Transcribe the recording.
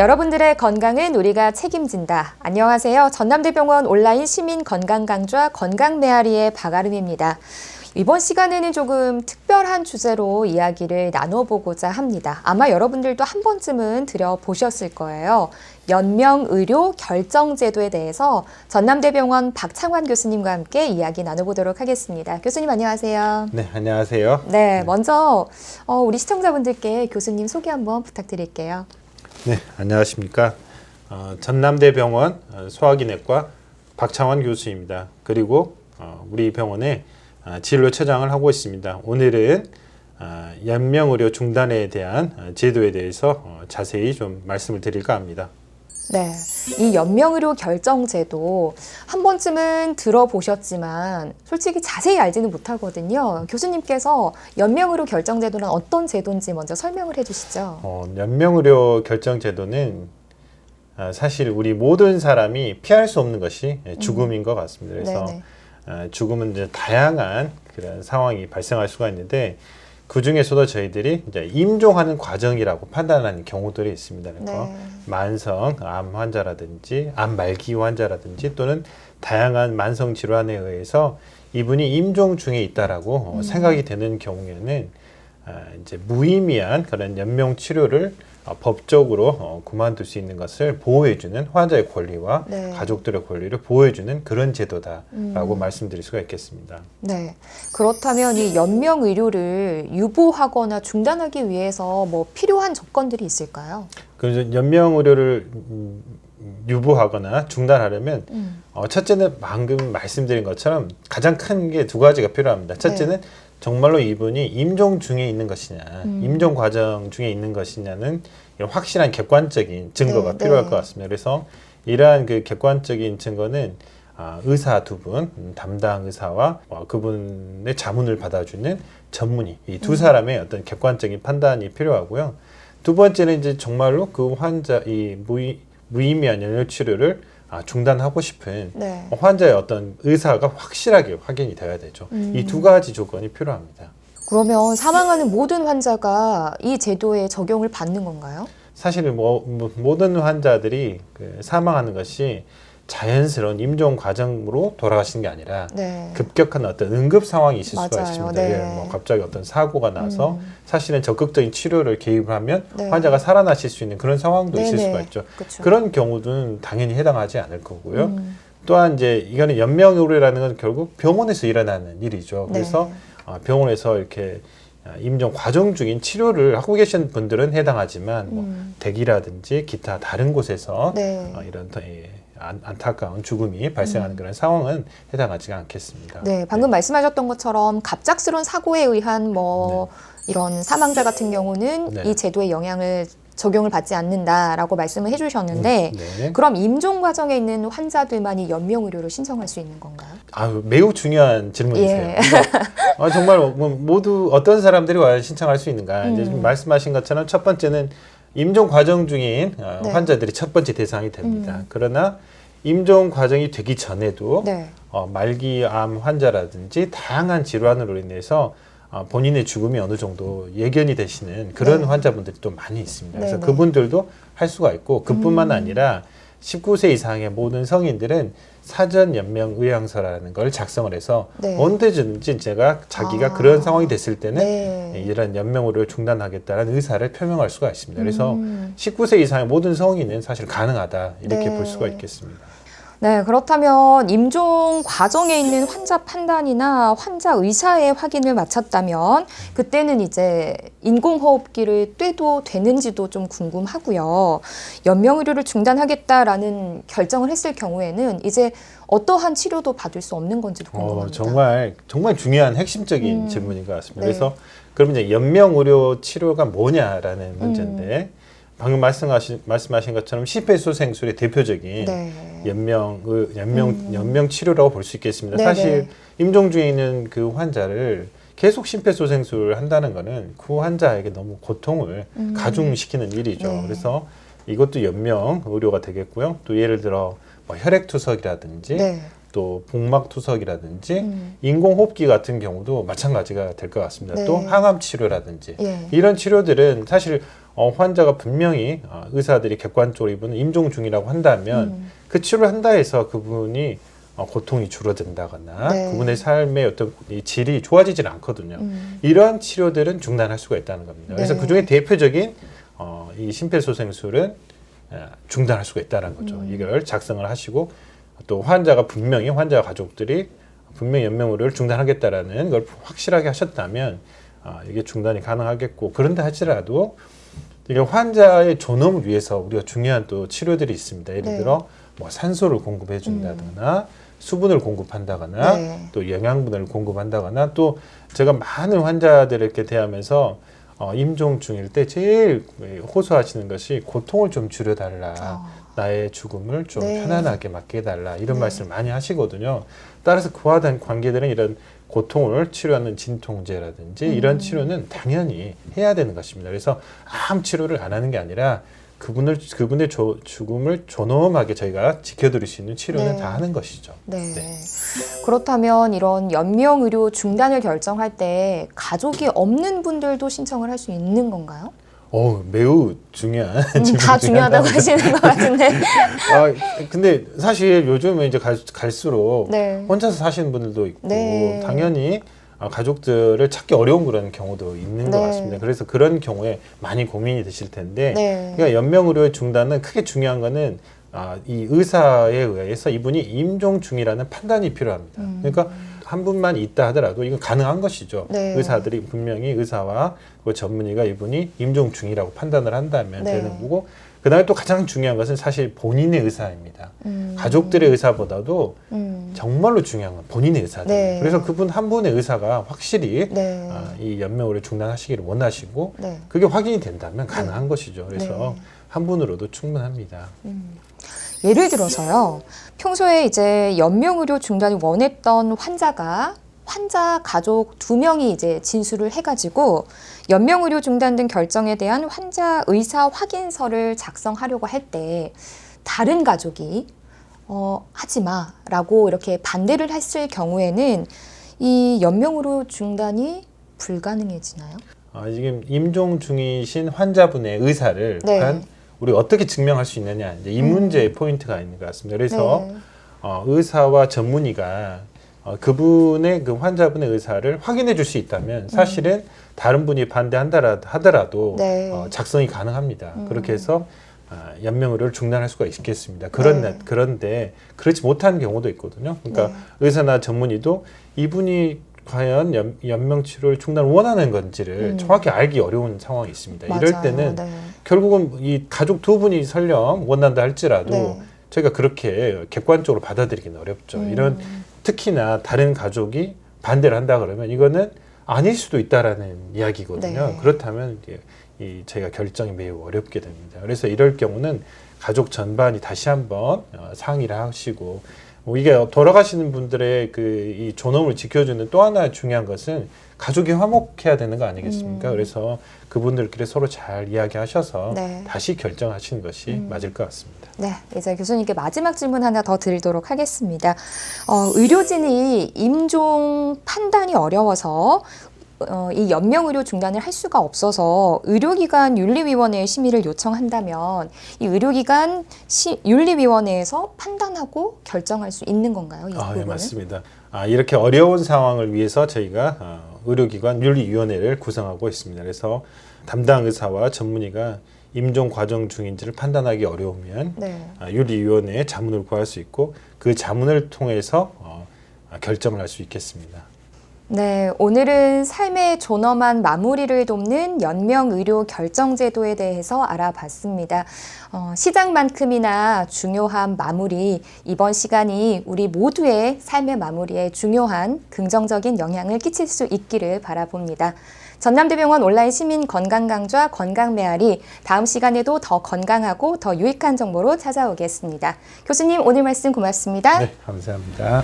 여러분들의 건강은 우리가 책임진다. 안녕하세요. 전남대병원 온라인 시민 건강 강좌 건강 메아리의 박아름입니다. 이번 시간에는 조금 특별한 주제로 이야기를 나눠보고자 합니다. 아마 여러분들도 한 번쯤은 들여보셨을 거예요. 연명의료 결정제도에 대해서 전남대병원 박창환 교수님과 함께 이야기 나눠보도록 하겠습니다. 교수님 안녕하세요. 네, 안녕하세요. 네, 먼저 우리 시청자분들께 교수님 소개 한번 부탁드릴게요. 네, 안녕하십니까. 전남대병원 소화기내과 박창환 교수입니다. 그리고 우리 병원에 진료처장을 하고 있습니다. 오늘은 연명의료 중단에 대한 제도에 대해서 자세히 좀 말씀을 드릴까 합니다. 네, 이 연명의료 결정제도 한 번쯤은 들어보셨지만 솔직히 자세히 알지는 못하거든요. 교수님께서 연명의료 결정제도는 어떤 제도인지 먼저 설명을 해주시죠. 연명의료 결정제도는 사실 우리 모든 사람이 피할 수 없는 것이 죽음인 것 같습니다. 그래서 죽음은 이제 다양한 그런 상황이 발생할 수가 있는데 그 중에서도 저희들이 이제 임종하는 과정이라고 판단하는 경우들이 있습니다. 그래서 만성 암 환자라든지 암 말기 환자라든지 또는 다양한 만성 질환에 의해서 이분이 임종 중에 있다라고 생각이 되는 경우에는 이제 무의미한 그런 연명 치료를 법적으로 그만둘 수 있는 것을 보호해주는 환자의 권리와 가족들의 권리를 보호해주는 그런 제도다라고 말씀드릴 수가 있겠습니다. 네, 그렇다면 이 연명 의료를 유보하거나 중단하기 위해서 뭐 필요한 조건들이 있을까요? 그래서 연명 의료를 유보하거나 중단하려면 첫째는 방금 말씀드린 것처럼 가장 큰 게 두 가지가 필요합니다. 첫째는 정말로 이분이 임종 중에 있는 것이냐, 임종 과정 중에 있는 것이냐는 확실한 객관적인 증거가 필요할 것 같습니다. 그래서 이러한 그 객관적인 증거는 의사 두 분, 담당 의사와 그분의 자문을 받아주는 전문의, 이 두 사람의 어떤 객관적인 판단이 필요하고요. 두 번째는 이제 정말로 그 환자, 이 무의미한 연료 치료를 중단하고 싶은 환자의 어떤 의사가 확실하게 확인이 돼야 되죠. 이 두 가지 조건이 필요합니다. 그러면 사망하는 모든 환자가 이 제도에 적용을 받는 건가요? 사실 모든 환자들이 사망하는 것이 자연스러운 임종 과정으로 돌아가시는 게 아니라 급격한 어떤 응급 상황이 있을 수가 있습니다. 갑자기 어떤 사고가 나서 사실은 적극적인 치료를 개입을 하면 환자가 살아나실 수 있는 그런 상황도 있을 수가 있죠. 그런 경우는 당연히 해당하지 않을 거고요. 또한 이제 이거는 연명의료라는 건 결국 병원에서 일어나는 일이죠. 그래서 병원에서 이렇게 임종 과정 중인 치료를 하고 계신 분들은 해당하지만 댁이라든지 기타 다른 곳에서 이런 안타까운 죽음이 발생하는 그런 상황은 해당하지 않겠습니다. 네, 방금 말씀하셨던 것처럼 갑작스러운 사고에 의한 이런 사망자 같은 경우는 이 제도의 영향을 적용을 받지 않는다라고 말씀을 해주셨는데 그럼 임종 과정에 있는 환자들만이 연명의료를 신청할 수 있는 건가요? 매우 중요한 질문이세요. 정말 모두 어떤 사람들이 와야 신청할 수 있는가? 이제 말씀하신 것처럼 첫 번째는 임종 과정 중인 환자들이 첫 번째 대상이 됩니다. 그러나 임종 과정이 되기 전에도 말기암 환자라든지 다양한 질환으로 인해서 본인의 죽음이 어느 정도 예견이 되시는 그런 환자분들이 또 많이 있습니다. 그래서 그분들도 할 수가 있고 그뿐만 아니라 19세 이상의 모든 성인들은 사전 연명 의향서라는 걸 작성을 해서 언제든지 자기가 그런 상황이 됐을 때는 이런 연명의료를 중단하겠다는 의사를 표명할 수가 있습니다. 그래서 19세 이상의 모든 성인은 사실 가능하다 이렇게 볼 수가 있겠습니다. 네, 그렇다면 임종 과정에 있는 환자 판단이나 환자 의사의 확인을 마쳤다면 그때는 이제 인공호흡기를 떼도 되는지도 좀 궁금하고요. 연명의료를 중단하겠다라는 결정을 했을 경우에는 이제 어떠한 치료도 받을 수 없는 건지도 궁금합니다. 정말 중요한 핵심적인 질문인 것 같습니다. 그래서 그럼 이제 연명의료 치료가 뭐냐라는 문제인데 방금 말씀하신 것처럼 심폐소생술의 대표적인 연명 치료라고 볼 수 있겠습니다. 사실 임종 중에 있는 그 환자를 계속 심폐소생술을 한다는 것은 그 환자에게 너무 고통을 가중시키는 일이죠. 그래서 이것도 연명 의료가 되겠고요. 또 예를 들어 혈액투석이라든지 또 복막투석이라든지 인공호흡기 같은 경우도 마찬가지가 될 것 같습니다. 또 항암 치료라든지 이런 치료들은 사실 환자가 분명히 의사들이 객관적으로 이분은 임종 중이라고 한다면 그 치료를 한다 해서 그분이 고통이 줄어든다거나 네. 그분의 삶의 어떤 이 질이 좋아지질 않거든요. 이러한 치료들은 중단할 수가 있다는 겁니다. 그래서 네. 그중에 대표적인 이 심폐소생술은 중단할 수가 있다는 거죠. 이걸 작성을 하시고 또 환자 가족들이 분명히 연명의료를 중단하겠다라는 걸 확실하게 하셨다면 이게 중단이 가능하겠고, 그런데 하더라도 이게 환자의 존엄을 위해서 우리가 중요한 또 치료들이 있습니다. 예를 네. 들어 뭐 산소를 공급해 준다거나 수분을 공급한다거나 네. 또 영양분을 공급한다거나, 또 제가 많은 환자들을 이렇게 대하면서 임종 중일 때 제일 호소하시는 것이 고통을 좀 줄여달라. 나의 죽음을 좀 네. 편안하게 맞게 해달라. 이런 네. 말씀을 많이 하시거든요. 따라서 그와 관계되는 이런 고통을 치료하는 진통제라든지 이런 치료는 당연히 해야 되는 것입니다. 그래서 아무 치료를 안 하는 게 아니라 그분의 죽음을 존엄하게 저희가 지켜드릴 수 있는 치료는 네. 다 하는 것이죠. 네. 그렇다면 이런 연명의료 중단을 결정할 때 가족이 없는 분들도 신청을 할 수 있는 건가요? 매우 중요한 질문 다 중에 중요하다고 하나입니다. 하시는 것 같은데. 근데 사실 요즘에 이제 갈수록 네. 혼자서 사시는 분들도 있고 네. 당연히 가족들을 찾기 어려운 그런 경우도 있는 것 네. 같습니다. 그래서 그런 경우에 많이 고민이 되실 텐데, 네. 그러니까 연명의료의 중단은 크게 중요한 거는 이 의사에 의해서 이분이 임종 중이라는 판단이 필요합니다. 그러니까 한 분만 있다 하더라도 이건 가능한 것이죠. 네. 의사들이 분명히 의사와 그 전문의가 이분이 임종 중이라고 판단을 한다면 네. 되는 거고, 그다음에 또 가장 중요한 것은 사실 본인의 의사입니다. 가족들의 의사보다도 정말로 중요한 건 본인의 의사들. 네. 그래서 그분 한 분의 의사가 확실히 네. 이 연명을 중단하시기를 원하시고 네. 그게 확인이 된다면 가능한 것이죠. 그래서 네. 한 분으로도 충분합니다. 예를 들어서요. 평소에 이제 연명의료 중단을 원했던 환자 가족 2명이 이제 진술을 해가지고 연명의료 중단 등 결정에 대한 환자 의사 확인서를 작성하려고 할 때 다른 가족이 하지 마라고 이렇게 반대를 했을 경우에는 이 연명의료 중단이 불가능해지나요? 지금 임종 중이신 환자분의 의사를 네. 과연 우리가 어떻게 증명할 수 있느냐, 이제 이 문제의 포인트가 있는 것 같습니다. 그래서 네. 의사와 전문의가 그분의 그 환자분의 의사를 확인해 줄 수 있다면 사실은 다른 분이 반대한다 하더라도 네. 작성이 가능합니다. 그렇게 해서 연명의료를 중단할 수가 있겠습니다. 네. 그런데 그렇지 못한 경우도 있거든요. 그러니까 네. 의사나 전문의도 이분이 과연 연명 치료를 중단을 원하는 건지를 정확히 알기 어려운 상황이 있습니다. 이럴 맞아요. 때는 네. 결국은 이 가족 2분이 설령 원한다 할지라도 네. 저희가 그렇게 객관적으로 받아들이기는 어렵죠. 이런 특히나 다른 가족이 반대를 한다 그러면 이거는 아닐 수도 있다라는 이야기거든요. 네. 그렇다면 저희가 결정이 매우 어렵게 됩니다. 그래서 이럴 경우는 가족 전반이 다시 한번 상의를 하시고, 이게 돌아가시는 분들의 이 존엄을 지켜주는 또 하나 중요한 것은 가족이 화목해야 되는 거 아니겠습니까? 그래서 그분들끼리 서로 잘 이야기하셔서 네. 다시 결정하시는 것이 맞을 것 같습니다. 네, 이제 교수님께 마지막 질문 하나 더 드리도록 하겠습니다. 의료진이 임종 판단이 어려워서 이 연명의료 중단을 할 수가 없어서 의료기관 윤리위원회에 심의를 요청한다면 이 의료기관 윤리위원회에서 판단하고 결정할 수 있는 건가요? 이 부분은? 네, 맞습니다. 이렇게 어려운 상황을 위해서 저희가 의료기관 윤리위원회를 구성하고 있습니다. 그래서 담당 의사와 전문의가 임종 과정 중인지를 판단하기 어려우면 네. 윤리위원회에 자문을 구할 수 있고 그 자문을 통해서 결정을 할 수 있겠습니다. 네, 오늘은 삶의 존엄한 마무리를 돕는 연명의료 결정제도에 대해서 알아봤습니다. 시작만큼이나 중요한 마무리, 이번 시간이 우리 모두의 삶의 마무리에 중요한 긍정적인 영향을 끼칠 수 있기를 바라봅니다. 전남대병원 온라인 시민 건강 강좌 건강 메아리, 다음 시간에도 더 건강하고 더 유익한 정보로 찾아오겠습니다. 교수님, 오늘 말씀 고맙습니다. 네, 감사합니다.